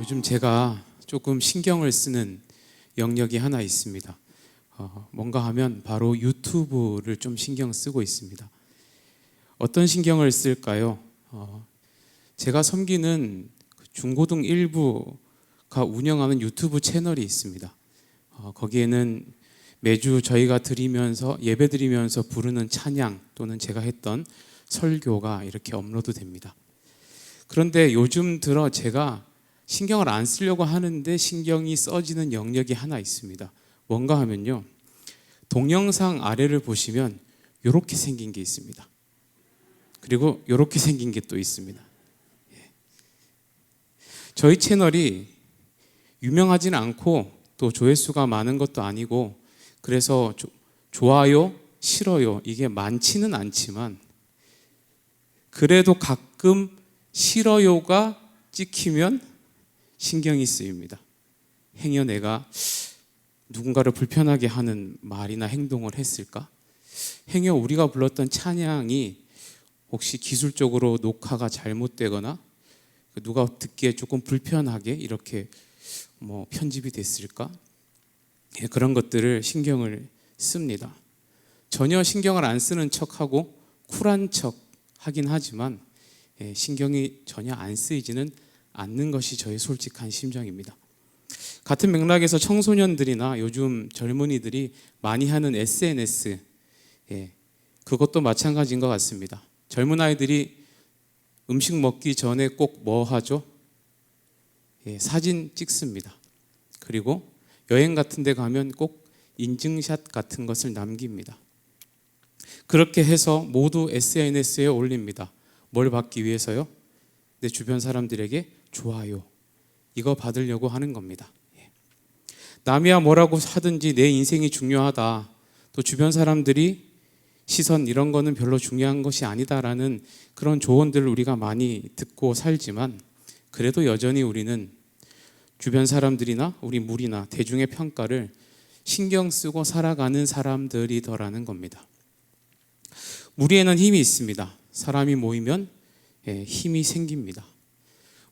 요즘 제가 조금 신경을 쓰는 영역이 하나 있습니다. 뭔가 하면 바로 유튜브를 좀 신경 쓰고 있습니다. 어떤 신경을 쓸까요? 제가 섬기는 중고등 일부가 운영하는 유튜브 채널이 있습니다. 거기에는 매주 저희가 예배 드리면서 부르는 찬양 또는 제가 했던 설교가 이렇게 업로드 됩니다. 그런데 요즘 들어 제가 신경을 안 쓰려고 하는데 신경이 써지는 영역이 하나 있습니다. 뭔가 하면요, 동영상 아래를 보시면 이렇게 생긴 게 있습니다. 그리고 이렇게 생긴 게 또 있습니다. 저희 채널이 유명하진 않고 또 조회수가 많은 것도 아니고, 그래서 좋아요, 싫어요 이게 많지는 않지만, 그래도 가끔 싫어요가 찍히면 신경이 쓰입니다. 행여 내가 누군가를 불편하게 하는 말이나 행동을 했을까? 행여 우리가 불렀던 찬양이 혹시 기술적으로 녹화가 잘못되거나 누가 듣기에 조금 불편하게 이렇게 편집이 됐을까? 그런 것들을 신경을 씁니다. 전혀 신경을 안 쓰는 척하고 쿨한 척 하긴 하지만 신경이 전혀 안 쓰이지는 않는 것이 저의 솔직한 심정입니다. 같은 맥락에서 청소년들이나 요즘 젊은이들이 많이 하는 SNS, 그것도 마찬가지인 것 같습니다. 젊은 아이들이 음식 먹기 전에 꼭 뭐 하죠? 사진 찍습니다. 그리고 여행 같은 데 가면 꼭 인증샷 같은 것을 남깁니다. 그렇게 해서 모두 SNS에 올립니다. 뭘 받기 위해서요? 내 주변 사람들에게 좋아요, 이거 받으려고 하는 겁니다. 남이야 뭐라고 하든지 내 인생이 중요하다, 또 주변 사람들이 시선 이런 거는 별로 중요한 것이 아니다라는 그런 조언들을 우리가 많이 듣고 살지만, 그래도 여전히 우리는 주변 사람들이나 우리 무리나 대중의 평가를 신경 쓰고 살아가는 사람들이더라는 겁니다. 무리에는 힘이 있습니다. 사람이 모이면 힘이 생깁니다.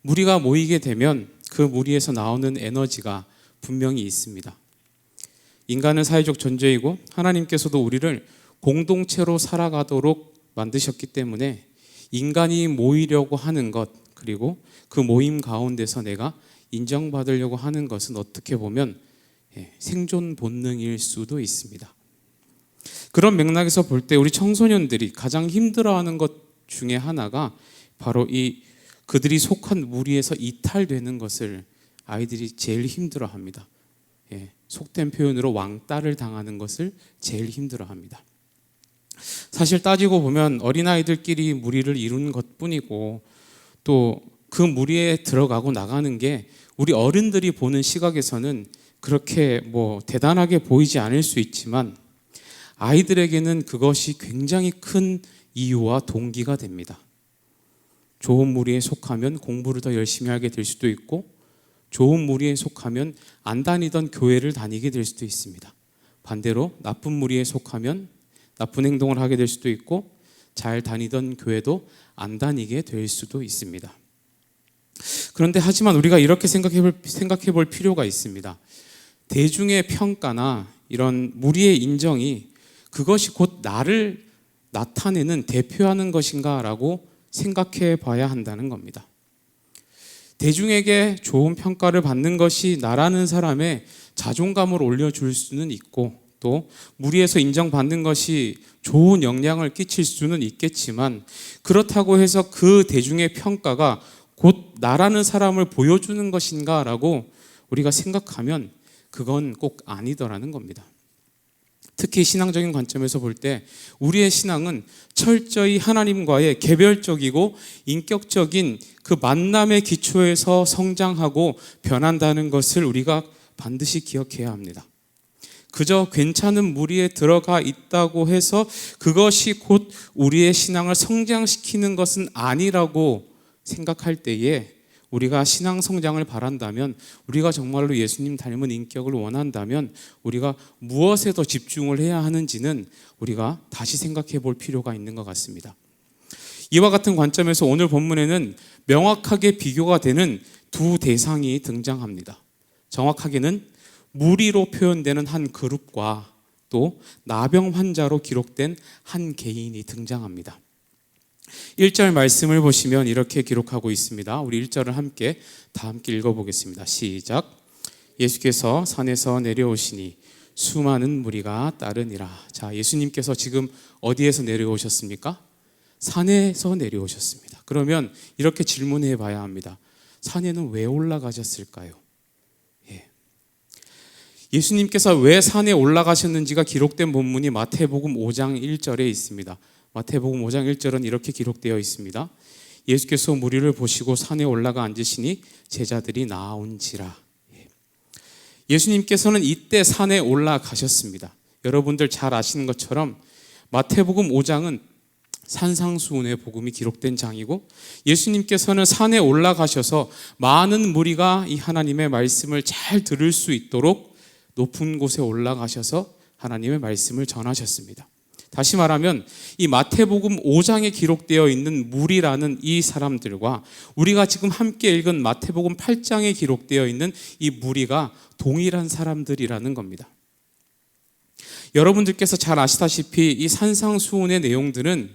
무리가 모이게 되면 그 무리에서 나오는 에너지가 분명히 있습니다. 인간은 사회적 존재이고 하나님께서도 우리를 공동체로 살아가도록 만드셨기 때문에 인간이 모이려고 하는 것, 그리고 그 모임 가운데서 내가 인정받으려고 하는 것은 어떻게 보면 생존 본능일 수도 있습니다. 그런 맥락에서 볼 때 우리 청소년들이 가장 힘들어하는 것 중에 하나가 바로 그들이 속한 무리에서 이탈되는 것을 아이들이 제일 힘들어합니다. 속된 표현으로 왕따를 당하는 것을 제일 힘들어합니다. 사실 따지고 보면 어린아이들끼리 무리를 이루는 것뿐이고, 또 그 무리에 들어가고 나가는 게 우리 어른들이 보는 시각에서는 그렇게 대단하게 보이지 않을 수 있지만, 아이들에게는 그것이 굉장히 큰 이유와 동기가 됩니다. 좋은 무리에 속하면 공부를 더 열심히 하게 될 수도 있고, 좋은 무리에 속하면 안 다니던 교회를 다니게 될 수도 있습니다. 반대로 나쁜 무리에 속하면 나쁜 행동을 하게 될 수도 있고, 잘 다니던 교회도 안 다니게 될 수도 있습니다. 그런데 하지만 우리가 이렇게 생각해 볼 필요가 있습니다. 대중의 평가나 이런 무리의 인정이 그것이 곧 나를 나타내는, 대표하는 것인가 라고 생각해 봐야 한다는 겁니다. 대중에게 좋은 평가를 받는 것이 나라는 사람의 자존감을 올려줄 수는 있고, 또 무리에서 인정받는 것이 좋은 영향을 끼칠 수는 있겠지만, 그렇다고 해서 그 대중의 평가가 곧 나라는 사람을 보여주는 것인가 라고 우리가 생각하면 그건 꼭 아니더라는 겁니다. 특히 신앙적인 관점에서 볼 때 우리의 신앙은 철저히 하나님과의 개별적이고 인격적인 그 만남의 기초에서 성장하고 변한다는 것을 우리가 반드시 기억해야 합니다. 그저 괜찮은 무리에 들어가 있다고 해서 그것이 곧 우리의 신앙을 성장시키는 것은 아니라고 생각할 때에, 우리가 신앙 성장을 바란다면, 우리가 정말로 예수님 닮은 인격을 원한다면 우리가 무엇에 더 집중을 해야 하는지는 우리가 다시 생각해 볼 필요가 있는 것 같습니다. 이와 같은 관점에서 오늘 본문에는 명확하게 비교가 되는 두 대상이 등장합니다. 정확하게는 무리로 표현되는 한 그룹과 또 나병 환자로 기록된 한 개인이 등장합니다. 1절 말씀을 보시면 이렇게 기록하고 있습니다. 우리 1절을 다 함께 읽어보겠습니다. 시작. 예수께서 산에서 내려오시니 수많은 무리가 따르니라. 자, 예수님께서 지금 어디에서 내려오셨습니까? 산에서 내려오셨습니다. 그러면 이렇게 질문해 봐야 합니다. 산에는 왜 올라가셨을까요? 예수님께서 왜 산에 올라가셨는지가 기록된 본문이 마태복음 5장 1절에 있습니다. 마태복음 5장 1절은 이렇게 기록되어 있습니다. 예수께서 무리를 보시고 산에 올라가 앉으시니 제자들이 나아온지라. 예수님께서는 이때 산에 올라가셨습니다. 여러분들 잘 아시는 것처럼 마태복음 5장은 산상수훈의 복음이 기록된 장이고, 예수님께서는 산에 올라가셔서 많은 무리가 이 하나님의 말씀을 잘 들을 수 있도록 높은 곳에 올라가셔서 하나님의 말씀을 전하셨습니다. 다시 말하면 이 마태복음 5장에 기록되어 있는 무리라는 이 사람들과 우리가 지금 함께 읽은 마태복음 8장에 기록되어 있는 이 무리가 동일한 사람들이라는 겁니다. 여러분들께서 잘 아시다시피 이 산상수훈의 내용들은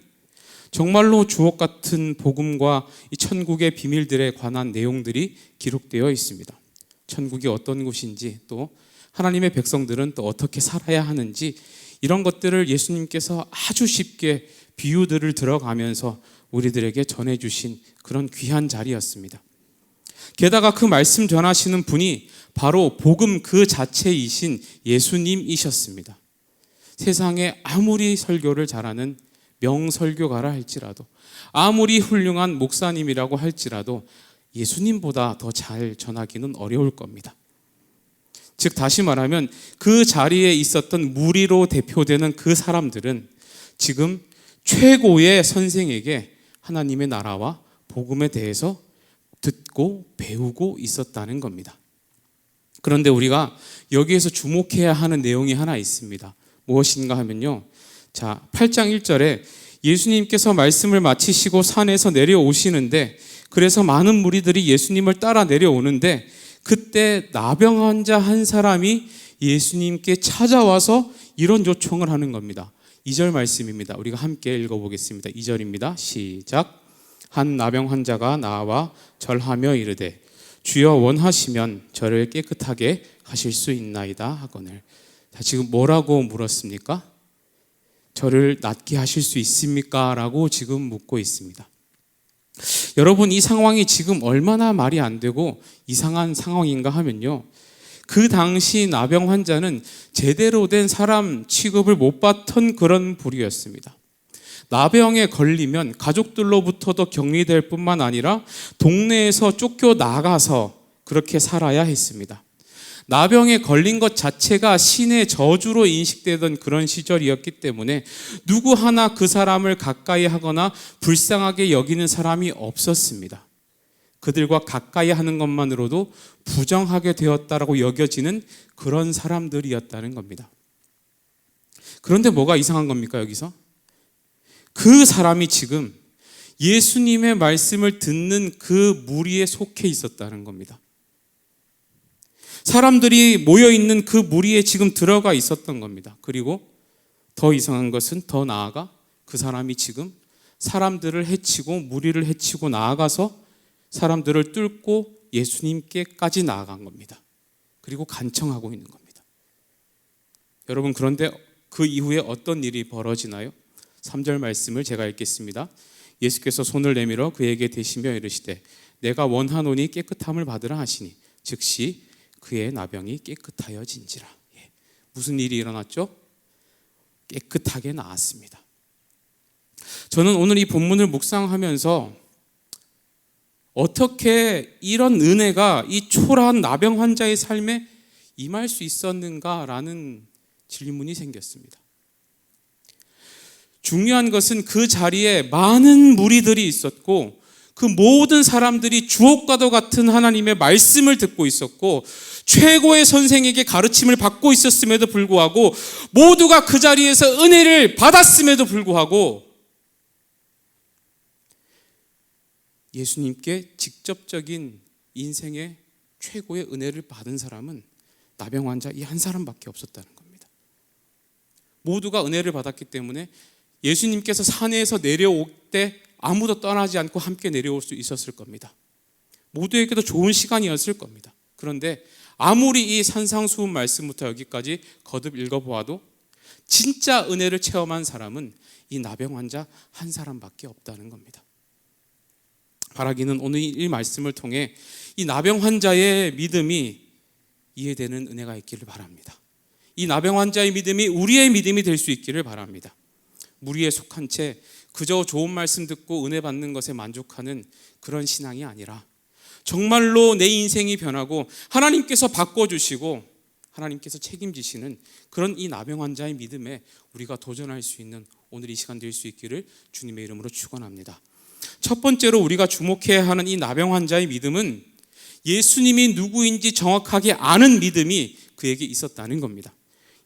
정말로 주옥 같은 복음과 이 천국의 비밀들에 관한 내용들이 기록되어 있습니다. 천국이 어떤 곳인지, 또 하나님의 백성들은 또 어떻게 살아야 하는지, 이런 것들을 예수님께서 아주 쉽게 비유들을 들어가면서 우리들에게 전해주신 그런 귀한 자리였습니다. 게다가 그 말씀 전하시는 분이 바로 복음 그 자체이신 예수님이셨습니다. 세상에 아무리 설교를 잘하는 명설교가라 할지라도, 아무리 훌륭한 목사님이라고 할지라도 예수님보다 더 잘 전하기는 어려울 겁니다. 즉 다시 말하면 그 자리에 있었던 무리로 대표되는 그 사람들은 지금 최고의 선생에게 하나님의 나라와 복음에 대해서 듣고 배우고 있었다는 겁니다. 그런데 우리가 여기에서 주목해야 하는 내용이 하나 있습니다. 무엇인가 하면요, 자, 8장 1절에 예수님께서 말씀을 마치시고 산에서 내려오시는데, 그래서 많은 무리들이 예수님을 따라 내려오는데, 그때 나병 환자 한 사람이 예수님께 찾아와서 이런 요청을 하는 겁니다. 2절 말씀입니다. 우리가 함께 읽어보겠습니다. 2절입니다. 시작. 한 나병 환자가 나와 절하며 이르되 주여 원하시면 저를 깨끗하게 하실 수 있나이다 하거늘. 자, 지금 뭐라고 물었습니까? 저를 낫게 하실 수 있습니까? 라고 지금 묻고 있습니다. 여러분, 이 상황이 지금 얼마나 말이 안 되고 이상한 상황인가 하면요, 그 당시 나병 환자는 제대로 된 사람 취급을 못 받던 그런 부류였습니다. 나병에 걸리면 가족들로부터도 격리될 뿐만 아니라 동네에서 쫓겨나가서 그렇게 살아야 했습니다. 나병에 걸린 것 자체가 신의 저주로 인식되던 그런 시절이었기 때문에 누구 하나 그 사람을 가까이 하거나 불쌍하게 여기는 사람이 없었습니다. 그들과 가까이 하는 것만으로도 부정하게 되었다라고 여겨지는 그런 사람들이었다는 겁니다. 그런데 뭐가 이상한 겁니까, 여기서? 그 사람이 지금 예수님의 말씀을 듣는 그 무리에 속해 있었다는 겁니다. 사람들이 모여있는 그 무리에 지금 들어가 있었던 겁니다. 그리고 더 이상한 것은, 더 나아가 그 사람이 지금 사람들을 해치고 무리를 해치고 나아가서 사람들을 뚫고 예수님께까지 나아간 겁니다. 그리고 간청하고 있는 겁니다. 여러분, 그런데 그 이후에 어떤 일이 벌어지나요? 3절 말씀을 제가 읽겠습니다. 예수께서 손을 내밀어 그에게 대시며 이르시되 내가 원하노니 깨끗함을 받으라 하시니 즉시 그의 나병이 깨끗하여진지라. 무슨 일이 일어났죠? 깨끗하게 나았습니다. 저는 오늘 이 본문을 묵상하면서 어떻게 이런 은혜가 이 초라한 나병 환자의 삶에 임할 수 있었는가라는 질문이 생겼습니다. 중요한 것은 그 자리에 많은 무리들이 있었고 그 모든 사람들이 주옥과도 같은 하나님의 말씀을 듣고 있었고 최고의 선생에게 가르침을 받고 있었음에도 불구하고 모두가 그 자리에서 은혜를 받았음에도 불구하고 예수님께 직접적인 인생의 최고의 은혜를 받은 사람은 나병 환자 이 한 사람밖에 없었다는 겁니다. 모두가 은혜를 받았기 때문에 예수님께서 산에서 내려올 때 아무도 떠나지 않고 함께 내려올 수 있었을 겁니다. 모두에게도 좋은 시간이었을 겁니다. 그런데 아무리 이 산상수훈 말씀부터 여기까지 거듭 읽어보아도 진짜 은혜를 체험한 사람은 이 나병 환자 한 사람밖에 없다는 겁니다. 바라기는 오늘 이 말씀을 통해 이 나병 환자의 믿음이 이해되는 은혜가 있기를 바랍니다. 이 나병 환자의 믿음이 우리의 믿음이 될 수 있기를 바랍니다. 무리에 속한 채 그저 좋은 말씀 듣고 은혜 받는 것에 만족하는 그런 신앙이 아니라 정말로 내 인생이 변하고 하나님께서 바꿔주시고 하나님께서 책임지시는 그런 이 나병 환자의 믿음에 우리가 도전할 수 있는 오늘 이 시간 될 수 있기를 주님의 이름으로 축원합니다. 첫 번째로 우리가 주목해야 하는 이 나병 환자의 믿음은 예수님이 누구인지 정확하게 아는 믿음이 그에게 있었다는 겁니다.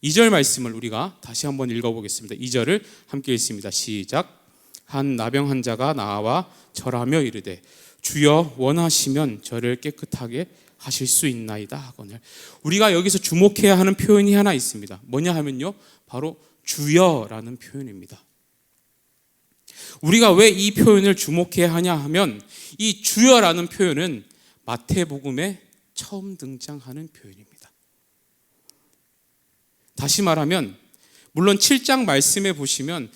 2절 말씀을 우리가 다시 한번 읽어보겠습니다. 2절을 함께 읽습니다. 시작. 한 나병 환자가 나와 절하며 이르되 주여 원하시면 저를 깨끗하게 하실 수 있나이다 하거늘. 우리가 여기서 주목해야 하는 표현이 하나 있습니다. 뭐냐 하면요, 바로 주여라는 표현입니다. 우리가 왜 이 표현을 주목해야 하냐 하면 이 주여라는 표현은 마태복음에 처음 등장하는 표현입니다. 다시 말하면 물론 7장 말씀에 보시면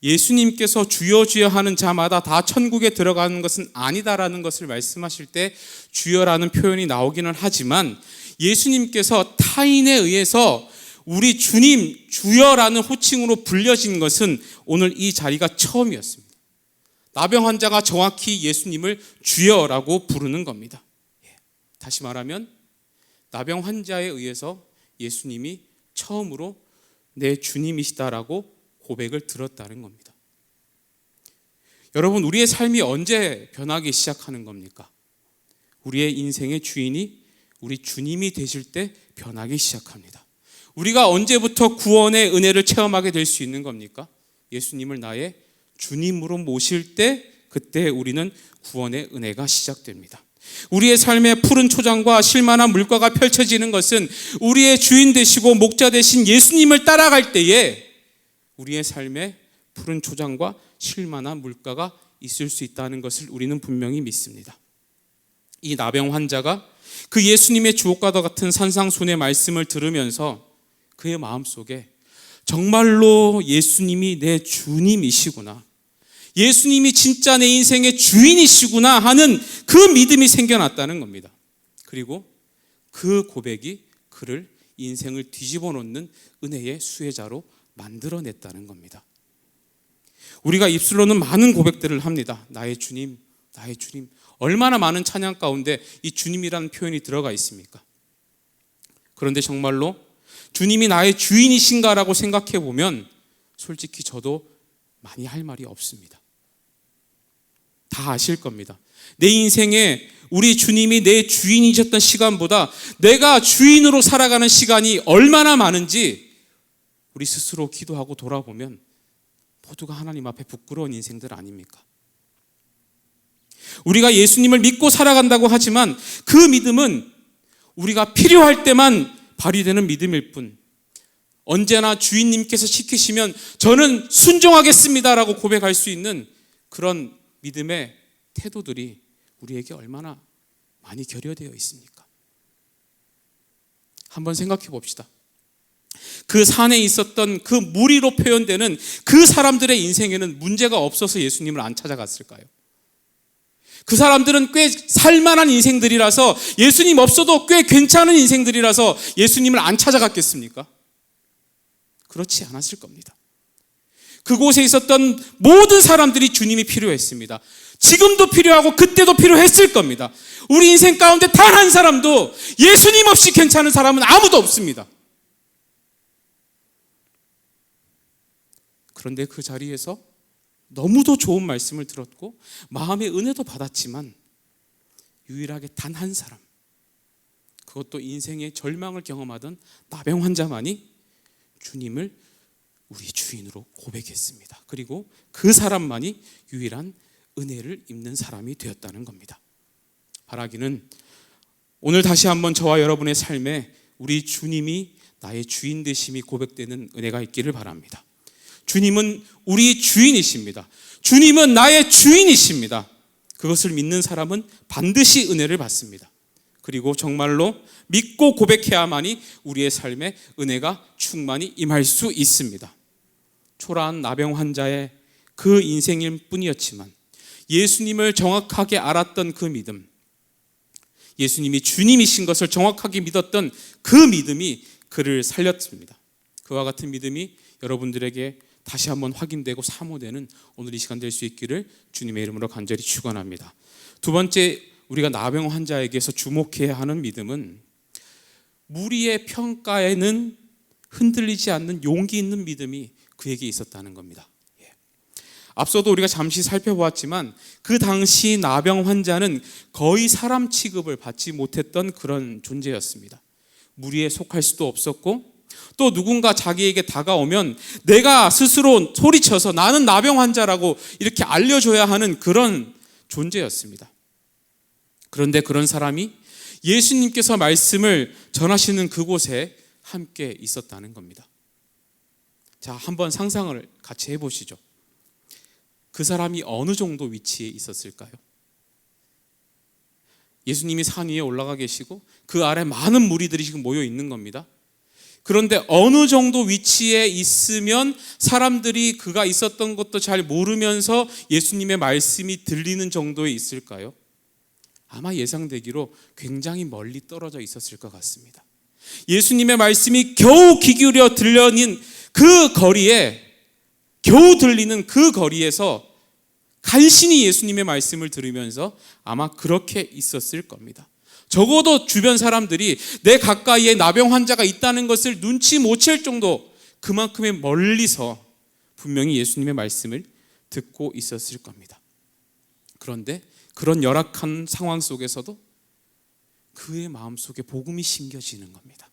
예수님께서 주여 주여 하는 자마다 다 천국에 들어가는 것은 아니다라는 것을 말씀하실 때 주여라는 표현이 나오기는 하지만 예수님께서 타인에 의해서 우리 주님 주여라는 호칭으로 불려진 것은 오늘 이 자리가 처음이었습니다. 나병 환자가 정확히 예수님을 주여라고 부르는 겁니다. 다시 말하면 나병 환자에 의해서 예수님이 처음으로 내 주님이시다라고 고백을 들었다는 겁니다. 여러분, 우리의 삶이 언제 변하기 시작하는 겁니까? 우리의 인생의 주인이 우리 주님이 되실 때 변하기 시작합니다. 우리가 언제부터 구원의 은혜를 체험하게 될 수 있는 겁니까? 예수님을 나의 주님으로 모실 때 그때 우리는 구원의 은혜가 시작됩니다. 우리의 삶의 푸른 초장과 실만한 물가가 펼쳐지는 것은 우리의 주인 되시고 목자 되신 예수님을 따라갈 때에 우리의 삶에 푸른 초장과 실만한 물가가 있을 수 있다는 것을 우리는 분명히 믿습니다. 이 나병 환자가 그 예수님의 주옥과도 같은 산상수훈의 말씀을 들으면서 그의 마음속에 정말로 예수님이 내 주님이시구나, 예수님이 진짜 내 인생의 주인이시구나 하는 그 믿음이 생겨났다는 겁니다. 그리고 그 고백이 그를 인생을 뒤집어 놓는 은혜의 수혜자로 만들어냈다는 겁니다. 우리가 입술로는 많은 고백들을 합니다. 나의 주님, 나의 주님. 얼마나 많은 찬양 가운데 이 주님이라는 표현이 들어가 있습니까? 그런데 정말로 주님이 나의 주인이신가라고 생각해 보면 솔직히 저도 많이 할 말이 없습니다. 다 아실 겁니다. 내 인생에 우리 주님이 내 주인이셨던 시간보다 내가 주인으로 살아가는 시간이 얼마나 많은지 우리 스스로 기도하고 돌아보면 모두가 하나님 앞에 부끄러운 인생들 아닙니까? 우리가 예수님을 믿고 살아간다고 하지만 그 믿음은 우리가 필요할 때만 발휘되는 믿음일 뿐, 언제나 주인님께서 시키시면 저는 순종하겠습니다라고 고백할 수 있는 그런 믿음의 태도들이 우리에게 얼마나 많이 결여되어 있습니까? 한번 생각해 봅시다. 그 산에 있었던 그 무리로 표현되는 그 사람들의 인생에는 문제가 없어서 예수님을 안 찾아갔을까요? 그 사람들은 꽤 살만한 인생들이라서, 예수님 없어도 꽤 괜찮은 인생들이라서 예수님을 안 찾아갔겠습니까? 그렇지 않았을 겁니다. 그곳에 있었던 모든 사람들이 주님이 필요했습니다. 지금도 필요하고 그때도 필요했을 겁니다. 우리 인생 가운데 단 한 사람도 예수님 없이 괜찮은 사람은 아무도 없습니다. 그런데 그 자리에서 너무도 좋은 말씀을 들었고 마음의 은혜도 받았지만 유일하게 단 한 사람, 그것도 인생의 절망을 경험하던 나병 환자만이 주님을 우리 주인으로 고백했습니다. 그리고 그 사람만이 유일한 은혜를 입는 사람이 되었다는 겁니다. 바라기는 오늘 다시 한번 저와 여러분의 삶에 우리 주님이 나의 주인 되심이 고백되는 은혜가 있기를 바랍니다. 주님은 우리 주인이십니다. 주님은 나의 주인이십니다. 그것을 믿는 사람은 반드시 은혜를 받습니다. 그리고 정말로 믿고 고백해야만이 우리의 삶에 은혜가 충만히 임할 수 있습니다. 초라한 나병 환자의 그 인생일 뿐이었지만 예수님을 정확하게 알았던 그 믿음, 예수님이 주님이신 것을 정확하게 믿었던 그 믿음이 그를 살렸습니다. 그와 같은 믿음이 여러분들에게 다시 한번 확인되고 사모되는 오늘 이 시간 될 수 있기를 주님의 이름으로 간절히 축원합니다. 두 번째, 우리가 나병 환자에게서 주목해야 하는 믿음은 무리의 평가에는 흔들리지 않는 용기 있는 믿음이 그에게 있었다는 겁니다. 앞서도 우리가 잠시 살펴보았지만 그 당시 나병 환자는 거의 사람 취급을 받지 못했던 그런 존재였습니다. 무리에 속할 수도 없었고 또 누군가 자기에게 다가오면 내가 스스로 소리쳐서 나는 나병 환자라고 이렇게 알려줘야 하는 그런 존재였습니다. 그런데 그런 사람이 예수님께서 말씀을 전하시는 그곳에 함께 있었다는 겁니다. 자, 한번 상상을 같이 해보시죠. 그 사람이 어느 정도 위치에 있었을까요? 예수님이 산 위에 올라가 계시고 그 아래 많은 무리들이 지금 모여 있는 겁니다. 그런데 어느 정도 위치에 있으면 사람들이 그가 있었던 것도 잘 모르면서 예수님의 말씀이 들리는 정도에 있을까요? 아마 예상되기로 굉장히 멀리 떨어져 있었을 것 같습니다. 예수님의 말씀이 겨우 귀 기울여 들려는 그 거리에, 겨우 들리는 그 거리에서 간신히 예수님의 말씀을 들으면서 아마 그렇게 있었을 겁니다. 적어도 주변 사람들이 내 가까이에 나병 환자가 있다는 것을 눈치 못 챌 정도 그만큼의 멀리서 분명히 예수님의 말씀을 듣고 있었을 겁니다. 그런데 그런 열악한 상황 속에서도 그의 마음속에 복음이 심겨지는 겁니다.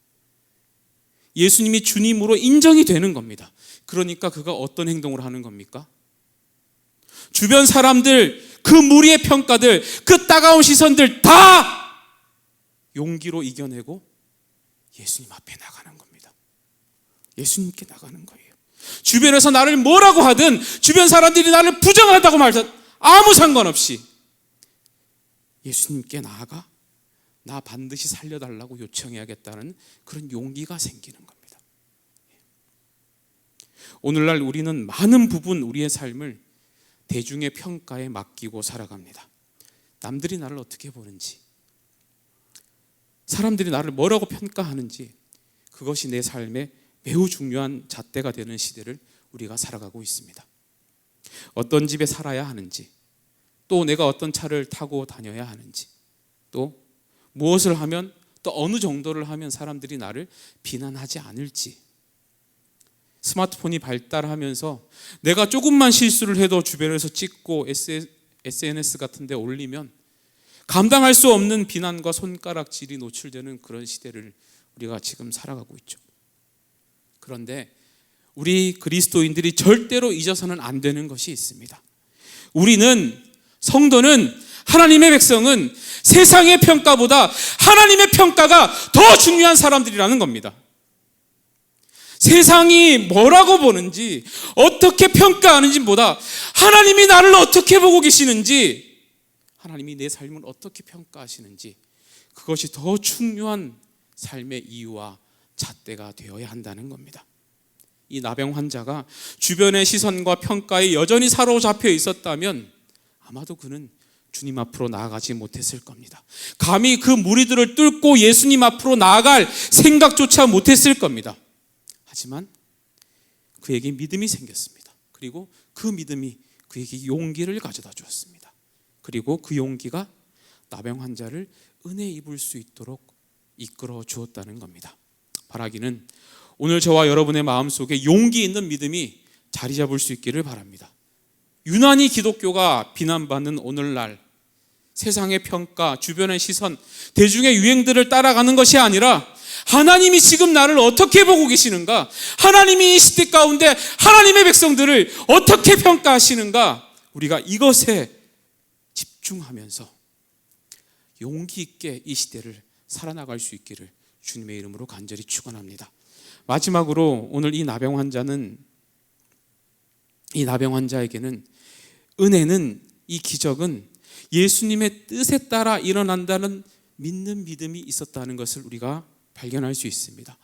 예수님이 주님으로 인정이 되는 겁니다. 그러니까 그가 어떤 행동을 하는 겁니까? 주변 사람들, 그 무리의 평가들, 그 따가운 시선들 다 용기로 이겨내고 예수님 앞에 나가는 겁니다. 예수님께 나가는 거예요. 주변에서 나를 뭐라고 하든, 주변 사람들이 나를 부정하다고 말하든 아무 상관없이 예수님께 나아가 나 반드시 살려달라고 요청해야겠다는 그런 용기가 생기는 겁니다. 오늘날 우리는 많은 부분 우리의 삶을 대중의 평가에 맡기고 살아갑니다. 남들이 나를 어떻게 보는지, 사람들이 나를 뭐라고 평가하는지, 그것이 내 삶에 매우 중요한 잣대가 되는 시대를 우리가 살아가고 있습니다. 어떤 집에 살아야 하는지, 또 내가 어떤 차를 타고 다녀야 하는지, 또 무엇을 하면, 또 어느 정도를 하면 사람들이 나를 비난하지 않을지, 스마트폰이 발달하면서 내가 조금만 실수를 해도 주변에서 찍고 SNS 같은 데 올리면 감당할 수 없는 비난과 손가락질이 노출되는 그런 시대를 우리가 지금 살아가고 있죠. 그런데 우리 그리스도인들이 절대로 잊어서는 안 되는 것이 있습니다. 우리는, 성도는, 하나님의 백성은 세상의 평가보다 하나님의 평가가 더 중요한 사람들이라는 겁니다. 세상이 뭐라고 보는지, 어떻게 평가하는지 보다 하나님이 나를 어떻게 보고 계시는지, 하나님이 내 삶을 어떻게 평가하시는지, 그것이 더 중요한 삶의 이유와 잣대가 되어야 한다는 겁니다. 이 나병 환자가 주변의 시선과 평가에 여전히 사로잡혀 있었다면 아마도 그는 주님 앞으로 나아가지 못했을 겁니다. 감히 그 무리들을 뚫고 예수님 앞으로 나아갈 생각조차 못했을 겁니다. 하지만 그에게 믿음이 생겼습니다. 그리고 그 믿음이 그에게 용기를 가져다 주었습니다. 그리고 그 용기가 나병 환자를 은혜 입을 수 있도록 이끌어 주었다는 겁니다. 바라기는 오늘 저와 여러분의 마음속에 용기 있는 믿음이 자리 잡을 수 있기를 바랍니다. 유난히 기독교가 비난받는 오늘날 세상의 평가, 주변의 시선, 대중의 유행들을 따라가는 것이 아니라 하나님이 지금 나를 어떻게 보고 계시는가, 하나님이 이 시대 가운데 하나님의 백성들을 어떻게 평가하시는가, 우리가 이것에 집중하면서 용기 있게 이 시대를 살아나갈 수 있기를 주님의 이름으로 간절히 축원합니다. 마지막으로 오늘 이 나병 환자에게는 은혜는, 이 기적은 예수님의 뜻에 따라 일어난다는 믿는 믿음이 있었다는 것을 우리가 발견할 수 있습니다.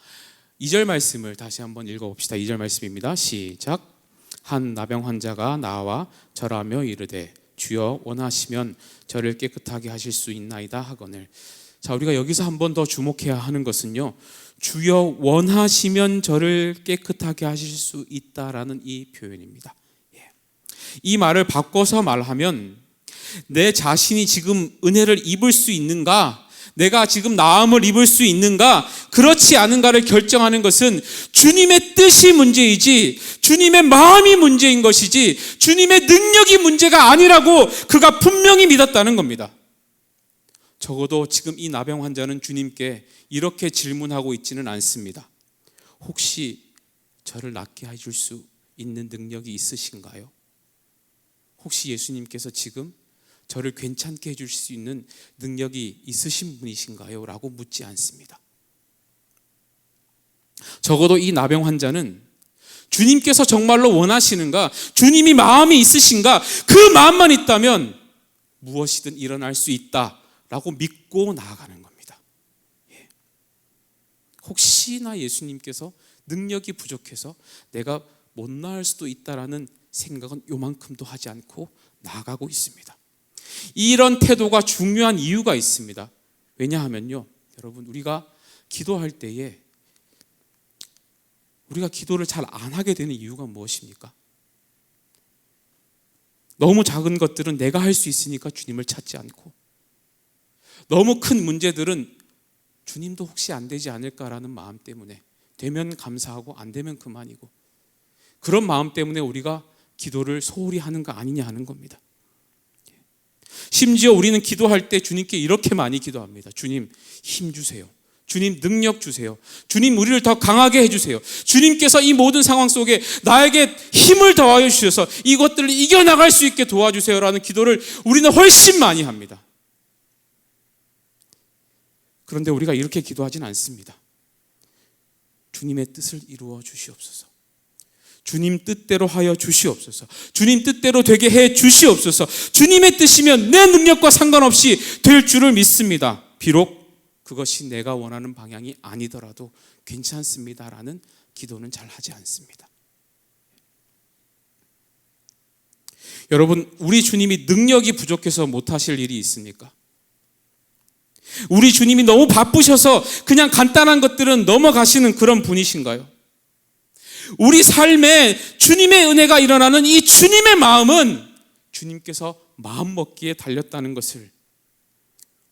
2절 말씀을 다시 한번 읽어봅시다. 2절 말씀입니다. 시작. 한 나병 환자가 나와 절하며 이르되 주여 원하시면 저를 깨끗하게 하실 수 있나이다 하거늘. 자, 우리가 여기서 한 번 더 주목해야 하는 것은요, 주여 원하시면 저를 깨끗하게 하실 수 있다라는 이 표현입니다. 이 말을 바꿔서 말하면 내 자신이 지금 은혜를 입을 수 있는가, 내가 지금 나음을 입을 수 있는가, 그렇지 않은가를 결정하는 것은 주님의 뜻이 문제이지 주님의 마음이 문제인 것이지 주님의 능력이 문제가 아니라고 그가 분명히 믿었다는 겁니다. 적어도 지금 이 나병 환자는 주님께 이렇게 질문하고 있지는 않습니다. 혹시 저를 낫게 해줄 수 있는 능력이 있으신가요? 혹시 예수님께서 지금 저를 괜찮게 해줄 수 있는 능력이 있으신 분이신가요? 라고 묻지 않습니다. 적어도 이 나병 환자는 주님께서 정말로 원하시는가, 주님이 마음이 있으신가, 그 마음만 있다면 무엇이든 일어날 수 있다라고 믿고 나아가는 겁니다. 혹시나 예수님께서 능력이 부족해서 내가 못 나을 수도 있다라는 생각은 요만큼도 하지 않고 나아가고 있습니다. 이런 태도가 중요한 이유가 있습니다. 왜냐하면요, 여러분, 우리가 기도할 때에 우리가 기도를 잘 안 하게 되는 이유가 무엇입니까? 너무 작은 것들은 내가 할 수 있으니까 주님을 찾지 않고, 너무 큰 문제들은 주님도 혹시 안 되지 않을까라는 마음 때문에, 되면 감사하고 안 되면 그만이고, 그런 마음 때문에 우리가 기도를 소홀히 하는 거 아니냐 하는 겁니다. 심지어 우리는 기도할 때 주님께 이렇게 많이 기도합니다. 주님, 힘 주세요. 주님, 능력 주세요. 주님, 우리를 더 강하게 해주세요. 주님께서 이 모든 상황 속에 나에게 힘을 더하여 주셔서 이것들을 이겨나갈 수 있게 도와주세요라는 기도를 우리는 훨씬 많이 합니다. 그런데 우리가 이렇게 기도하진 않습니다. 주님의 뜻을 이루어 주시옵소서. 주님 뜻대로 하여 주시옵소서. 주님 뜻대로 되게 해 주시옵소서. 주님의 뜻이면 내 능력과 상관없이 될 줄을 믿습니다. 비록 그것이 내가 원하는 방향이 아니더라도 괜찮습니다라는 기도는 잘 하지 않습니다. 여러분, 우리 주님이 능력이 부족해서 못하실 일이 있습니까? 우리 주님이 너무 바쁘셔서 그냥 간단한 것들은 넘어가시는 그런 분이신가요? 우리 삶에 주님의 은혜가 일어나는 이 주님의 마음은 주님께서 마음먹기에 달렸다는 것을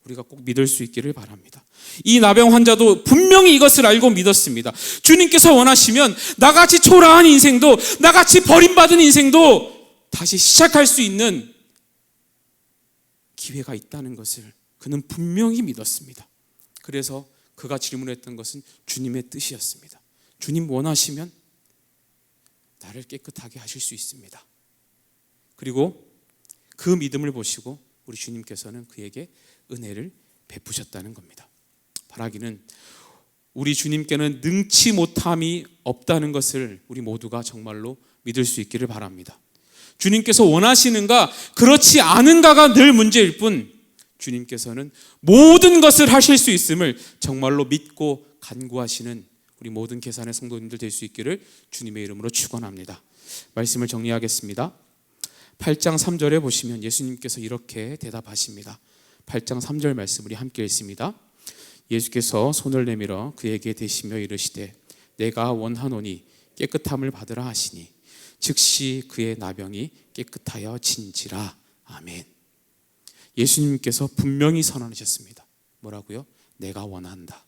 우리가 꼭 믿을 수 있기를 바랍니다. 이 나병 환자도 분명히 이것을 알고 믿었습니다. 주님께서 원하시면 나같이 초라한 인생도, 나같이 버림받은 인생도 다시 시작할 수 있는 기회가 있다는 것을 그는 분명히 믿었습니다. 그래서 그가 질문했던 것은 주님의 뜻이었습니다. 주님 원하시면 나를 깨끗하게 하실 수 있습니다. 그리고 그 믿음을 보시고 우리 주님께서는 그에게 은혜를 베푸셨다는 겁니다. 바라기는 우리 주님께는 능치 못함이 없다는 것을 우리 모두가 정말로 믿을 수 있기를 바랍니다. 주님께서 원하시는가, 그렇지 않은가가 늘 문제일 뿐 주님께서는 모든 것을 하실 수 있음을 정말로 믿고 간구하시는 우리 모든 계산의 성도님들 될 수 있기를 주님의 이름으로 축원합니다. 말씀을 정리하겠습니다. 8장 3절에 보시면 예수님께서 이렇게 대답하십니다. 8장 3절 말씀 우리 함께 읽습니다. 예수께서 손을 내밀어 그에게 대시며 이르시되 내가 원하노니 깨끗함을 받으라 하시니 즉시 그의 나병이 깨끗하여 진지라. 아멘. 예수님께서 분명히 선언하셨습니다. 뭐라고요? 내가 원한다.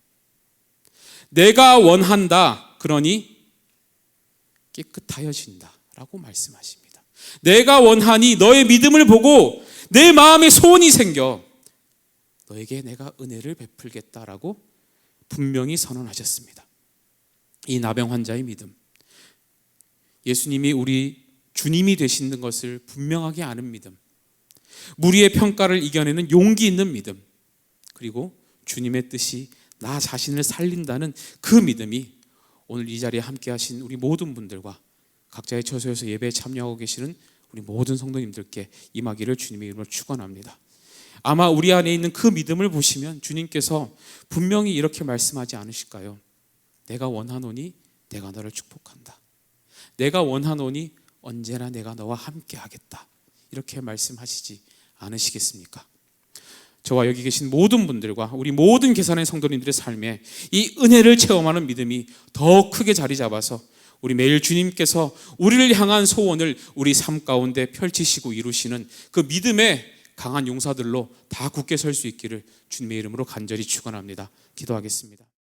내가 원한다. 그러니 깨끗하여진다 라고 말씀하십니다. 내가 원하니 너의 믿음을 보고 내 마음에 소원이 생겨 너에게 내가 은혜를 베풀겠다라고 분명히 선언하셨습니다. 이 나병 환자의 믿음, 예수님이 우리 주님이 되시는 것을 분명하게 아는 믿음, 무리의 평가를 이겨내는 용기 있는 믿음, 그리고 주님의 뜻이 나 자신을 살린다는 그 믿음이 오늘 이 자리에 함께 하신 우리 모든 분들과 각자의 처소에서 예배에 참여하고 계시는 우리 모든 성도님들께 임하기를 주님의 이름으로 축원합니다. 아마 우리 안에 있는 그 믿음을 보시면 주님께서 분명히 이렇게 말씀하지 않으실까요? 내가 원하노니 내가 너를 축복한다. 내가 원하노니 언제나 내가 너와 함께 하겠다. 이렇게 말씀하시지 않으시겠습니까? 저와 여기 계신 모든 분들과 우리 모든 계산의 성도님들의 삶에 이 은혜를 체험하는 믿음이 더 크게 자리 잡아서 우리 매일 주님께서 우리를 향한 소원을 우리 삶 가운데 펼치시고 이루시는 그 믿음의 강한 용사들로 다 굳게 설 수 있기를 주님의 이름으로 간절히 축원합니다. 기도하겠습니다.